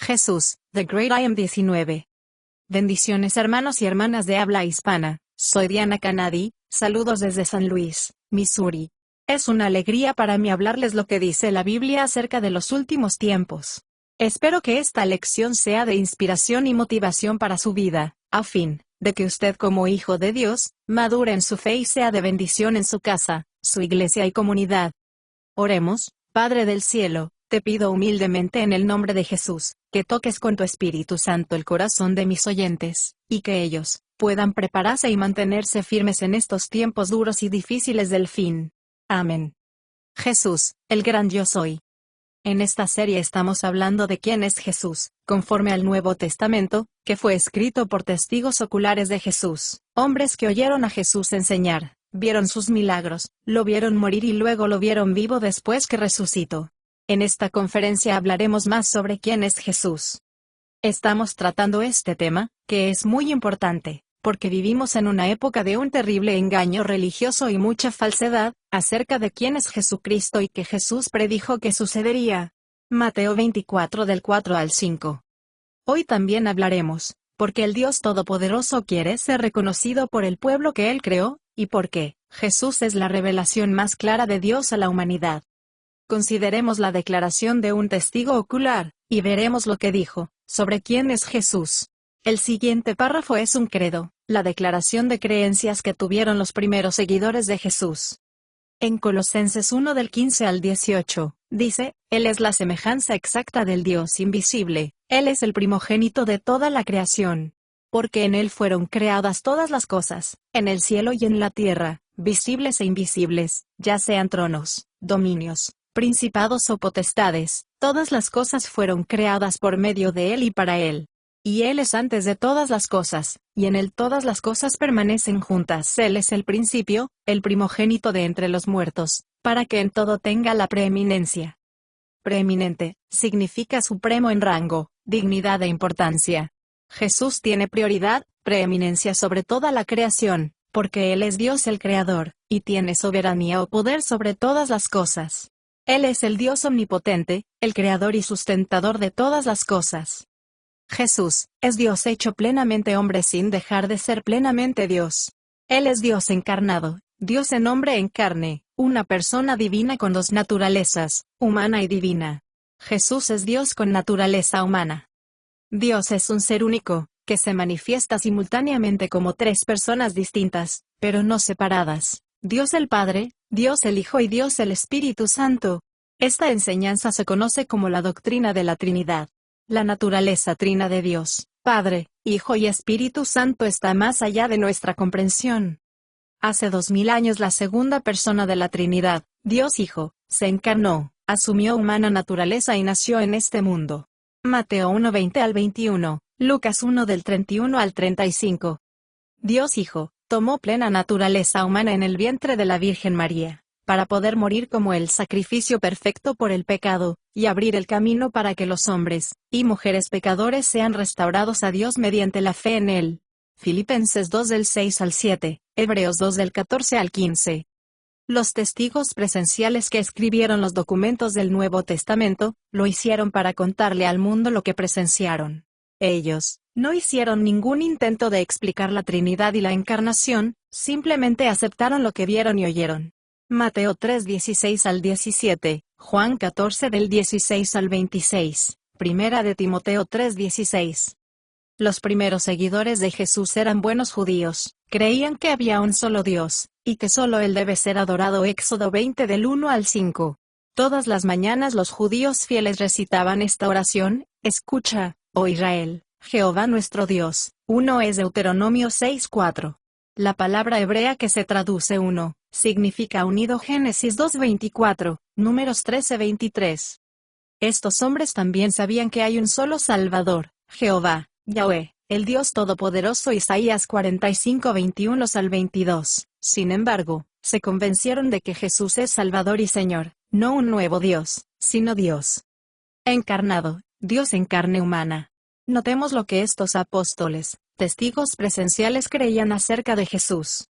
Jesús, The Great I Am 19. Bendiciones hermanos y hermanas de habla hispana, soy Diana Canadi, saludos desde San Luis, Missouri. Es una alegría para mí hablarles lo que dice la Biblia acerca de los últimos tiempos. Espero que esta lección sea de inspiración y motivación para su vida, a fin de que usted como hijo de Dios, madure en su fe y sea de bendición en su casa, su iglesia y comunidad. Oremos. Padre del cielo, te pido humildemente en el nombre de Jesús, que toques con tu Espíritu Santo el corazón de mis oyentes, y que ellos puedan prepararse y mantenerse firmes en estos tiempos duros y difíciles del fin. Amén. Jesús, el gran yo soy. En esta serie estamos hablando de quién es Jesús, conforme al Nuevo Testamento, que fue escrito por testigos oculares de Jesús, hombres que oyeron a Jesús enseñar, vieron sus milagros, lo vieron morir y luego lo vieron vivo después que resucitó. En esta conferencia hablaremos más sobre quién es Jesús. Estamos tratando este tema, que es muy importante, porque vivimos en una época de un terrible engaño religioso y mucha falsedad, acerca de quién es Jesucristo y que Jesús predijo que sucedería. Mateo 24 del 4 al 5. Hoy también hablaremos, porque el Dios Todopoderoso quiere ser reconocido por el pueblo que Él creó, y porque Jesús es la revelación más clara de Dios a la humanidad. Consideremos la declaración de un testigo ocular, y veremos lo que dijo, sobre quién es Jesús. El siguiente párrafo es un credo, la declaración de creencias que tuvieron los primeros seguidores de Jesús. En Colosenses 1 del 15 al 18, dice, Él es la semejanza exacta del Dios invisible, Él es el primogénito de toda la creación. Porque en Él fueron creadas todas las cosas, en el cielo y en la tierra, visibles e invisibles, ya sean tronos, dominios, principados o potestades, todas las cosas fueron creadas por medio de Él y para Él. Y Él es antes de todas las cosas, y en Él todas las cosas permanecen juntas. Él es el principio, el primogénito de entre los muertos, para que en todo tenga la preeminencia. Preeminente, significa supremo en rango, dignidad e importancia. Jesús tiene prioridad, preeminencia sobre toda la creación, porque Él es Dios el Creador, y tiene soberanía o poder sobre todas las cosas. Él es el Dios omnipotente, el Creador y sustentador de todas las cosas. Jesús es Dios hecho plenamente hombre sin dejar de ser plenamente Dios. Él es Dios encarnado, Dios en hombre en carne, una persona divina con dos naturalezas, humana y divina. Jesús es Dios con naturaleza humana. Dios es un ser único, que se manifiesta simultáneamente como tres personas distintas, pero no separadas. Dios el Padre, Dios el Hijo y Dios el Espíritu Santo. Esta enseñanza se conoce como la doctrina de la Trinidad. La naturaleza trina de Dios, Padre, Hijo y Espíritu Santo está más allá de nuestra comprensión. Hace 2000 años la segunda persona de la Trinidad, Dios Hijo, se encarnó, asumió humana naturaleza y nació en este mundo. Mateo 1:20 al 21, Lucas 1 del 31 al 35. Dios Hijo tomó plena naturaleza humana en el vientre de la Virgen María, para poder morir como el sacrificio perfecto por el pecado, y abrir el camino para que los hombres y mujeres pecadores sean restaurados a Dios mediante la fe en Él. Filipenses 2 del 6 al 7, Hebreos 2 del 14 al 15. Los testigos presenciales que escribieron los documentos del Nuevo Testamento, lo hicieron para contarle al mundo lo que presenciaron. Ellos no hicieron ningún intento de explicar la Trinidad y la Encarnación, simplemente aceptaron lo que vieron y oyeron. Mateo 3:16 al 17, Juan 14 del 16 al 26, Primera de Timoteo 3:16. Los primeros seguidores de Jesús eran buenos judíos, creían que había un solo Dios, y que solo Él debe ser adorado. Éxodo 20 del 1 al 5. Todas las mañanas los judíos fieles recitaban esta oración, escucha, oh Israel, Jehová nuestro Dios, uno es. Deuteronomio 6:4. La palabra hebrea que se traduce uno, significa unido. Génesis 2:24, Números 13:23. Estos hombres también sabían que hay un solo Salvador, Jehová, Yahweh, el Dios Todopoderoso. Isaías 45:21 al 22. Sin embargo, se convencieron de que Jesús es Salvador y Señor, no un nuevo Dios, sino Dios encarnado, Dios en carne humana. Notemos lo que estos apóstoles, testigos presenciales creían acerca de Jesús.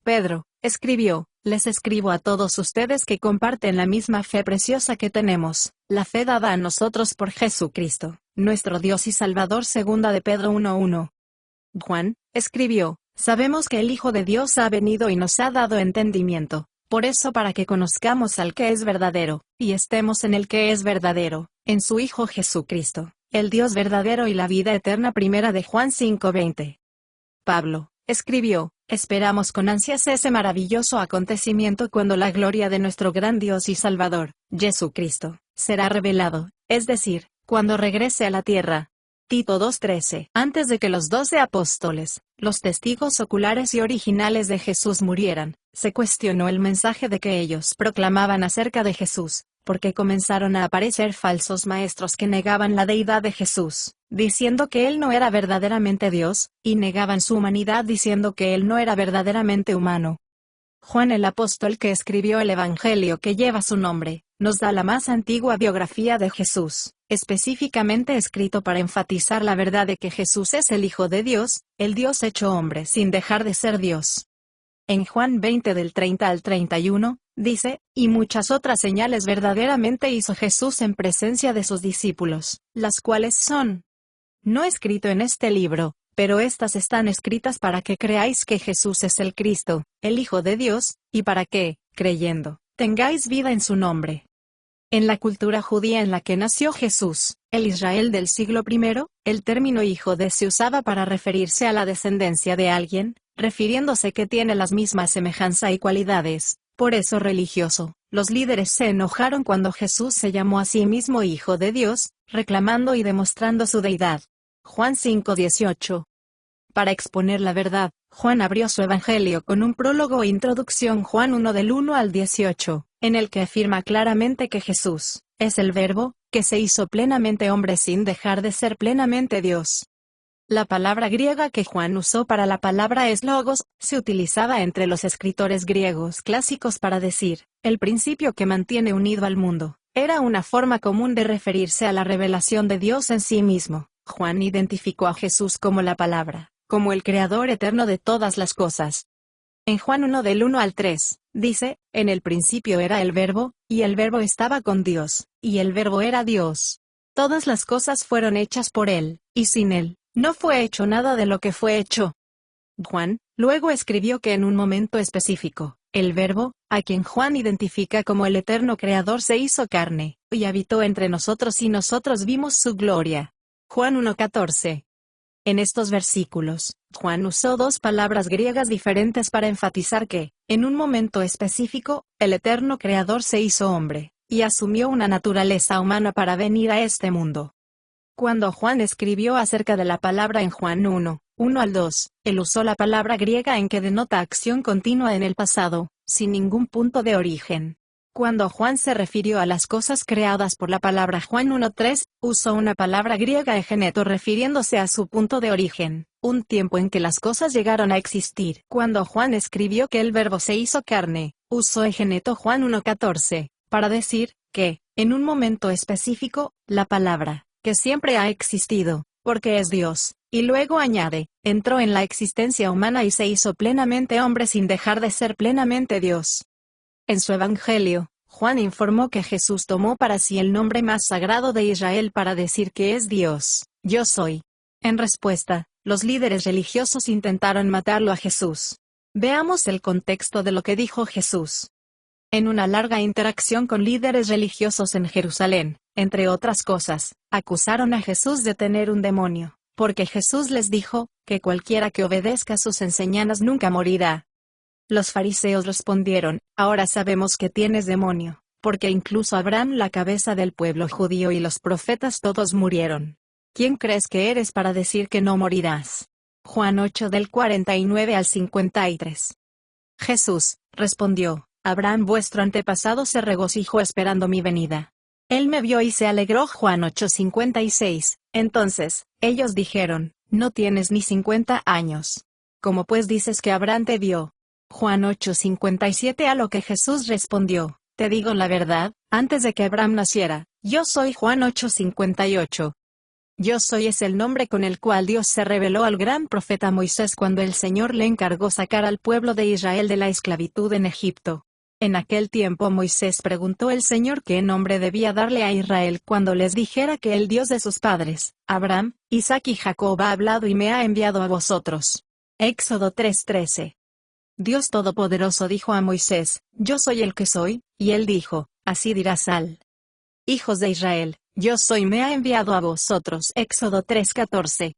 Pedro escribió, les escribo a todos ustedes que comparten la misma fe preciosa que tenemos, la fe dada a nosotros por Jesucristo, nuestro Dios y Salvador. Segunda de Pedro 1:1. Juan escribió: sabemos que el Hijo de Dios ha venido y nos ha dado entendimiento, por eso para que conozcamos al que es verdadero, y estemos en el que es verdadero, en su Hijo Jesucristo, el Dios verdadero y la vida eterna. Primera de Juan 5:20. Pablo escribió: esperamos con ansias ese maravilloso acontecimiento cuando la gloria de nuestro gran Dios y Salvador, Jesucristo, será revelado, es decir, cuando regrese a la tierra. Tito 2:13. Antes de que los 12 apóstoles, los testigos oculares y originales de Jesús murieran, se cuestionó el mensaje de que ellos proclamaban acerca de Jesús, porque comenzaron a aparecer falsos maestros que negaban la deidad de Jesús, diciendo que Él no era verdaderamente Dios, y negaban su humanidad diciendo que Él no era verdaderamente humano. Juan el apóstol, que escribió el Evangelio que lleva su nombre, nos da la más antigua biografía de Jesús, específicamente escrito para enfatizar la verdad de que Jesús es el Hijo de Dios, el Dios hecho hombre sin dejar de ser Dios. En Juan 20 del 30 al 31, dice: y muchas otras señales verdaderamente hizo Jesús en presencia de sus discípulos, las cuales son no escrito en este libro, pero estas están escritas para que creáis que Jesús es el Cristo, el Hijo de Dios, y para que, creyendo, tengáis vida en su nombre. En la cultura judía en la que nació Jesús, el Israel del siglo I, el término hijo de se usaba para referirse a la descendencia de alguien, refiriéndose que tiene las mismas semejanza y cualidades. Por eso religioso, los líderes se enojaron cuando Jesús se llamó a sí mismo Hijo de Dios, reclamando y demostrando su deidad. Juan 5:18. Para exponer la verdad, Juan abrió su evangelio con un prólogo e introducción. Juan 1 del 1 al 18, en el que afirma claramente que Jesús es el Verbo, que se hizo plenamente hombre sin dejar de ser plenamente Dios. La palabra griega que Juan usó para la palabra es logos, se utilizaba entre los escritores griegos clásicos para decir, el principio que mantiene unido al mundo. Era una forma común de referirse a la revelación de Dios en sí mismo. Juan identificó a Jesús como la palabra, como el creador eterno de todas las cosas. En Juan 1 del 1 al 3, dice: en el principio era el Verbo, y el Verbo estaba con Dios, y el Verbo era Dios. Todas las cosas fueron hechas por Él, y sin Él no fue hecho nada de lo que fue hecho. Juan luego escribió que en un momento específico, el Verbo, a quien Juan identifica como el eterno Creador, se hizo carne, y habitó entre nosotros y nosotros vimos su gloria. Juan 1:14. En estos versículos, Juan usó dos palabras griegas diferentes para enfatizar que, en un momento específico, el eterno Creador se hizo hombre, y asumió una naturaleza humana para venir a este mundo. Cuando Juan escribió acerca de la palabra en Juan 1:1 al 2, él usó la palabra griega en que denota acción continua en el pasado, sin ningún punto de origen. Cuando Juan se refirió a las cosas creadas por la palabra Juan 1:3, usó una palabra griega egeneto refiriéndose a su punto de origen, un tiempo en que las cosas llegaron a existir. Cuando Juan escribió que el Verbo se hizo carne, usó egeneto Juan 1:14, para decir que, en un momento específico, la palabra, que siempre ha existido, porque es Dios, y luego añade, entró en la existencia humana y se hizo plenamente hombre sin dejar de ser plenamente Dios. En su evangelio, Juan informó que Jesús tomó para sí el nombre más sagrado de Israel para decir que es Dios, yo soy. En respuesta, los líderes religiosos intentaron matarlo a Jesús. Veamos el contexto de lo que dijo Jesús. En una larga interacción con líderes religiosos en Jerusalén, entre otras cosas, acusaron a Jesús de tener un demonio, porque Jesús les dijo, que cualquiera que obedezca sus enseñanzas nunca morirá. Los fariseos respondieron, ahora sabemos que tienes demonio, porque incluso Abraham, la cabeza del pueblo judío, y los profetas todos murieron. ¿Quién crees que eres para decir que no morirás? Juan 8 del 49 al 53. Jesús respondió, Abraham vuestro antepasado se regocijó esperando mi venida. Él me vio y se alegró. Juan 8:56. Entonces, ellos dijeron, no tienes ni 50 años. ¿Cómo pues dices que Abraham te vio? Juan 8:57. A lo que Jesús respondió, te digo la verdad, antes de que Abraham naciera, yo soy. Juan 8:58. Yo soy es el nombre con el cual Dios se reveló al gran profeta Moisés cuando el Señor le encargó sacar al pueblo de Israel de la esclavitud en Egipto. En aquel tiempo Moisés preguntó al Señor qué nombre debía darle a Israel cuando les dijera que el Dios de sus padres, Abraham, Isaac y Jacob ha hablado y me ha enviado a vosotros. Éxodo 3:13. Dios Todopoderoso dijo a Moisés, yo soy el que soy, y él dijo, así dirás al hijos de Israel, yo soy me ha enviado a vosotros. Éxodo 3:14.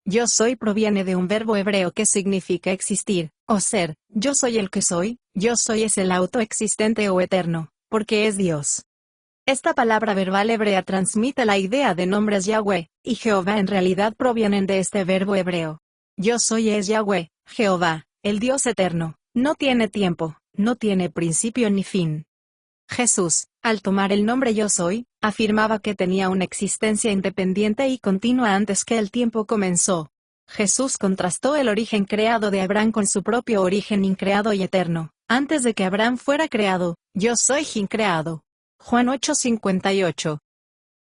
Yo soy proviene de un verbo hebreo que significa existir, o ser. Yo soy el que soy, yo soy es el autoexistente o eterno, porque es Dios. Esta palabra verbal hebrea transmite la idea de nombres Yahweh, y Jehová en realidad provienen de este verbo hebreo. Yo soy es Yahweh, Jehová, el Dios eterno, no tiene tiempo, no tiene principio ni fin. Jesús, al tomar el nombre Yo Soy, afirmaba que tenía una existencia independiente y continua antes que el tiempo comenzó. Jesús contrastó el origen creado de Abraham con su propio origen increado y eterno. Antes de que Abraham fuera creado, Yo Soy increado. Juan 8:58.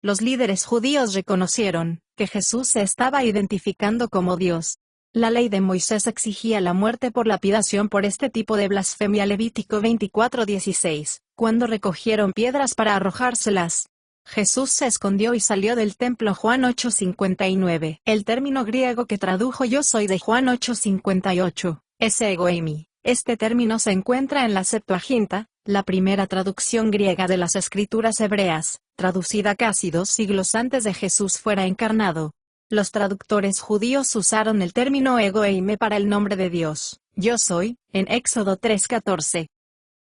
Los líderes judíos reconocieron que Jesús se estaba identificando como Dios. La ley de Moisés exigía la muerte por lapidación por este tipo de blasfemia. Levítico 24:16, cuando recogieron piedras para arrojárselas. Jesús se escondió y salió del templo. Juan 8:59. El término griego que tradujo Yo Soy de Juan 8:58, es ego eimi. Este término se encuentra en la Septuaginta, la primera traducción griega de las escrituras hebreas, traducida casi 2 siglos antes de Jesús fuera encarnado. Los traductores judíos usaron el término ego eime para el nombre de Dios, Yo Soy, en Éxodo 3:14.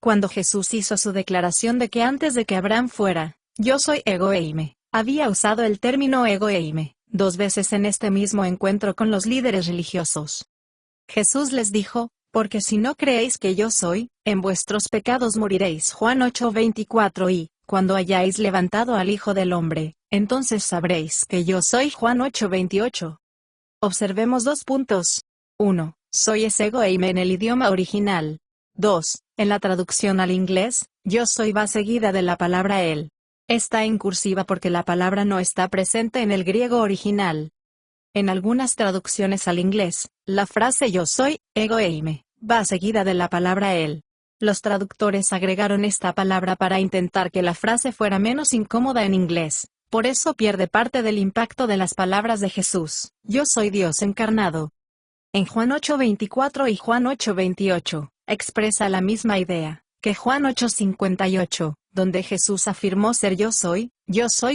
Cuando Jesús hizo su declaración de que antes de que Abraham fuera, Yo Soy ego eime, había usado el término ego eime 2 veces en este mismo encuentro con los líderes religiosos. Jesús les dijo, porque si no creéis que yo soy, en vuestros pecados moriréis. Juan 8:24 y, cuando hayáis levantado al Hijo del Hombre, entonces sabréis que yo soy. Juan 8:28. Observemos 2 puntos. 1. Soy es ego eime en el idioma original. 2. En la traducción al inglés, yo soy va seguida de la palabra él. Está en cursiva porque la palabra no está presente en el griego original. En algunas traducciones al inglés, la frase yo soy, ego eime, va seguida de la palabra él. Los traductores agregaron esta palabra para intentar que la frase fuera menos incómoda en inglés. Por eso pierde parte del impacto de las palabras de Jesús, yo soy Dios encarnado. En Juan 8:24 y Juan 8:28, expresa la misma idea que Juan 8:58, donde Jesús afirmó ser yo soy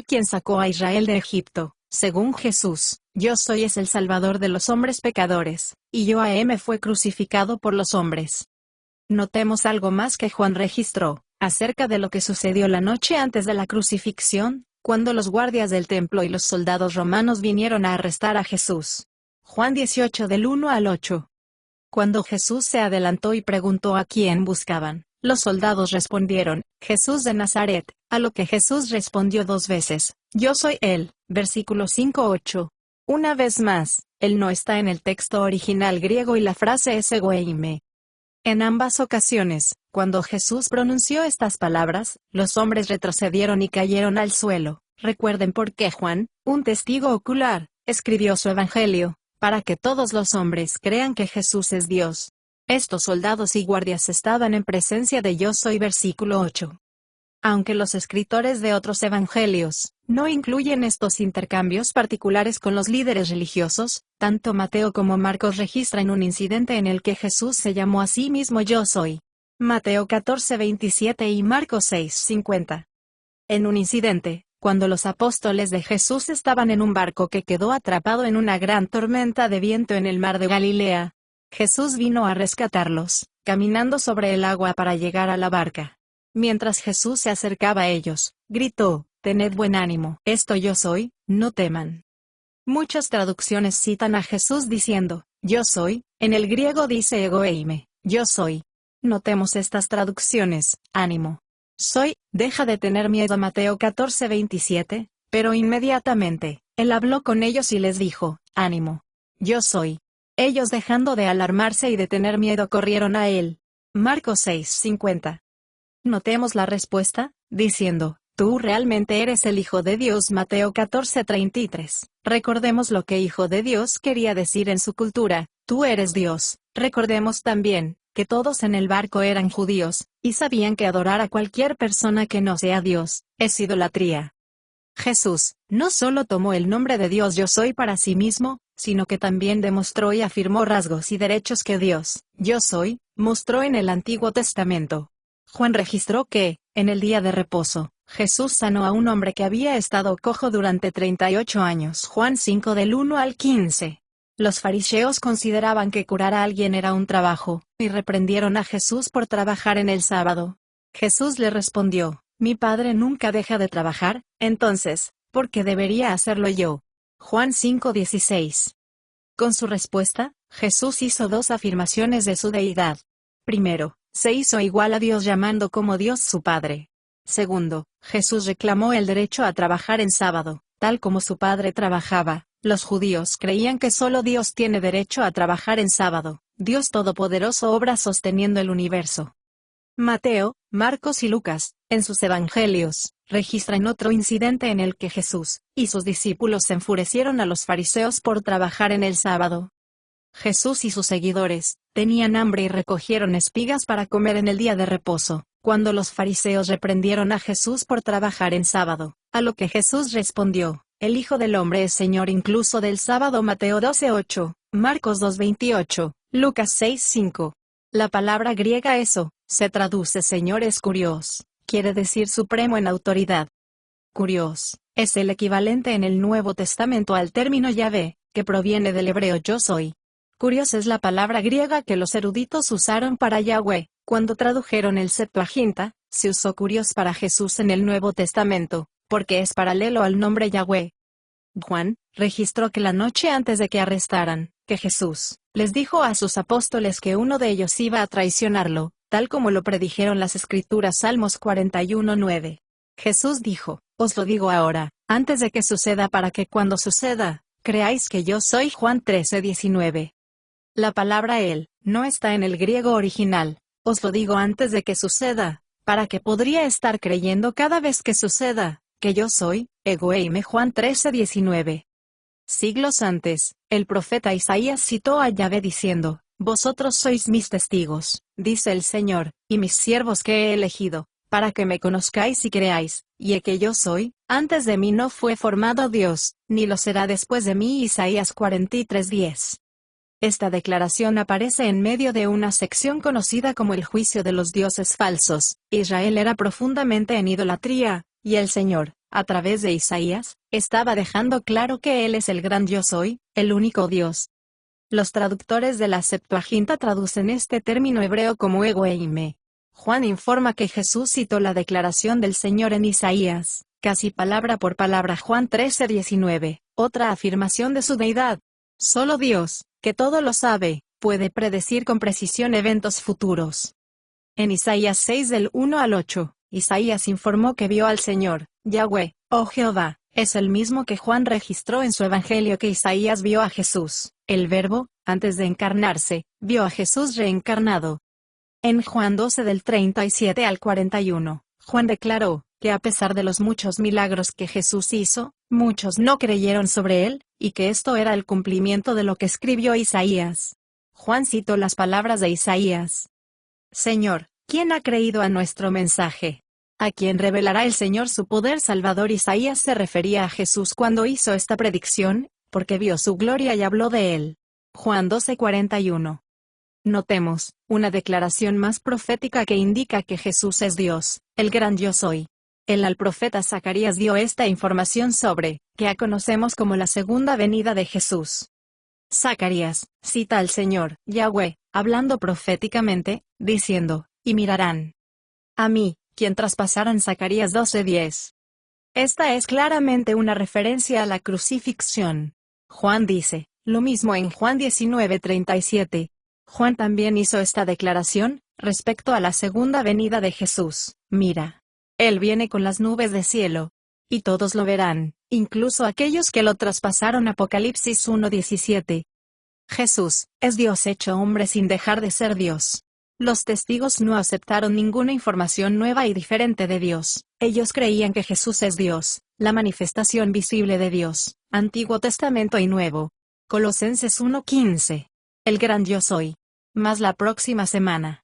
quien sacó a Israel de Egipto. Según Jesús, yo soy es el Salvador de los hombres pecadores, y yo me fue crucificado por los hombres. Notemos algo más que Juan registró, acerca de lo que sucedió la noche antes de la crucifixión, cuando los guardias del templo y los soldados romanos vinieron a arrestar a Jesús. Juan 18 del 1 al 8. Cuando Jesús se adelantó y preguntó a quién buscaban, los soldados respondieron, Jesús de Nazaret, a lo que Jesús respondió 2 veces, yo soy él. Versículo 5:8. Una vez más, él no está en el texto original griego y la frase es ego eime. En ambas ocasiones, cuando Jesús pronunció estas palabras, los hombres retrocedieron y cayeron al suelo. Recuerden por qué Juan, un testigo ocular, escribió su evangelio, para que todos los hombres crean que Jesús es Dios. Estos soldados y guardias estaban en presencia de yo soy. Versículo 8. Aunque los escritores de otros evangelios no incluyen estos intercambios particulares con los líderes religiosos, tanto Mateo como Marcos registran un incidente en el que Jesús se llamó a sí mismo yo soy. Mateo 14:27 y Marcos 6:50. En un incidente, cuando los apóstoles de Jesús estaban en un barco que quedó atrapado en una gran tormenta de viento en el mar de Galilea, Jesús vino a rescatarlos, caminando sobre el agua para llegar a la barca. Mientras Jesús se acercaba a ellos, gritó, tened buen ánimo, esto yo soy, no teman. Muchas traducciones citan a Jesús diciendo, yo soy, en el griego dice ego eime, yo soy. Notemos estas traducciones, ánimo. Soy, deja de tener miedo. Mateo 14:27, pero inmediatamente, él habló con ellos y les dijo, ánimo. Yo soy. Ellos dejando de alarmarse y de tener miedo corrieron a él. Marcos 6:50. Notemos la respuesta, diciendo, tú realmente eres el Hijo de Dios. Mateo 14:33. Recordemos lo que Hijo de Dios quería decir en su cultura: tú eres Dios. Recordemos también que todos en el barco eran judíos, y sabían que adorar a cualquier persona que no sea Dios es idolatría. Jesús no solo tomó el nombre de Dios Yo Soy para sí mismo, sino que también demostró y afirmó rasgos y derechos que Dios, Yo Soy, mostró en el Antiguo Testamento. Juan registró que, en el día de reposo, Jesús sanó a un hombre que había estado cojo durante 38 años. Juan 5 del 1 al 15. Los fariseos consideraban que curar a alguien era un trabajo, y reprendieron a Jesús por trabajar en el sábado. Jesús le respondió: mi Padre nunca deja de trabajar, entonces, ¿por qué debería hacerlo yo? Juan 5:16. Con su respuesta, Jesús hizo dos afirmaciones de su deidad. Primero, se hizo igual a Dios llamando como Dios su Padre. Segundo, Jesús reclamó el derecho a trabajar en sábado, tal como su Padre trabajaba. Los judíos creían que solo Dios tiene derecho a trabajar en sábado. Dios Todopoderoso obra sosteniendo el universo. Mateo, Marcos y Lucas, en sus evangelios, registran otro incidente en el que Jesús y sus discípulos enfurecieron a los fariseos por trabajar en el sábado. Jesús y sus seguidores tenían hambre y recogieron espigas para comer en el día de reposo, cuando los fariseos reprendieron a Jesús por trabajar en sábado, a lo que Jesús respondió: el Hijo del Hombre es Señor incluso del sábado. Mateo 12:8, Marcos 2:28, Lucas 6:5. La palabra griega eso se traduce Señor es Kurios, quiere decir supremo en autoridad. Kurios es el equivalente en el Nuevo Testamento al término Yahvé, que proviene del hebreo Yo Soy. Kurios es la palabra griega que los eruditos usaron para Yahweh. Cuando tradujeron el Septuaginta, se usó Kurios para Jesús en el Nuevo Testamento, porque es paralelo al nombre Yahweh. Juan registró que la noche antes de que arrestaran, que Jesús les dijo a sus apóstoles que uno de ellos iba a traicionarlo, tal como lo predijeron las Escrituras. Salmos 41:9. Jesús dijo: os lo digo ahora, antes de que suceda, para que cuando suceda, creáis que yo soy. Juan 13:19. La palabra él no está en el griego original. Os lo digo antes de que suceda, para que podría estar creyendo cada vez que suceda, que yo soy, ego eime. Juan 13:19. Siglos antes, el profeta Isaías citó a Yahvé diciendo: vosotros sois mis testigos, dice el Señor, y mis siervos que he elegido, para que me conozcáis y creáis, y que yo soy. Antes de mí no fue formado Dios, ni lo será después de mí. Isaías 43:10. Esta declaración aparece en medio de una sección conocida como el juicio de los dioses falsos. Israel era profundamente en idolatría, y el Señor, a través de Isaías, estaba dejando claro que Él es el gran Yo Soy, el único Dios. Los traductores de la Septuaginta traducen este término hebreo como ego eime. Juan informa que Jesús citó la declaración del Señor en Isaías, casi palabra por palabra. Juan 13:19, otra afirmación de su deidad. Solo Dios, que todo lo sabe, puede predecir con precisión eventos futuros. En Isaías 6 del 1 al 8, Isaías informó que vio al Señor, Yahweh, oh Jehová. Es el mismo que Juan registró en su evangelio que Isaías vio a Jesús. El Verbo, antes de encarnarse, vio a Jesús reencarnado. En Juan 12 del 37 al 41, Juan declaró que a pesar de los muchos milagros que Jesús hizo, muchos no creyeron sobre él, y que esto era el cumplimiento de lo que escribió Isaías. Juan citó las palabras de Isaías: Señor, ¿quién ha creído a nuestro mensaje? ¿A quién revelará el Señor su poder salvador? Isaías se refería a Jesús cuando hizo esta predicción, porque vio su gloria y habló de él. Juan 12:41. Notemos una declaración más profética que indica que Jesús es Dios, el gran Yo Soy. El al profeta Zacarías dio esta información sobre, que conocemos como la segunda venida de Jesús. Zacarías cita al Señor, Yahweh, hablando proféticamente, diciendo: y mirarán a mí, quien traspasaran. Zacarías 12:10. Esta es claramente una referencia a la crucifixión. Juan dice lo mismo en Juan 19:37. Juan también hizo esta declaración respecto a la segunda venida de Jesús: mira, Él viene con las nubes de cielo, y todos lo verán, incluso aquellos que lo traspasaron. Apocalipsis 1:17. Jesús es Dios hecho hombre sin dejar de ser Dios. Los testigos no aceptaron ninguna información nueva y diferente de Dios. Ellos creían que Jesús es Dios, la manifestación visible de Dios, Antiguo Testamento y Nuevo. Colosenses 1:15. El gran yo soy. Más la próxima semana.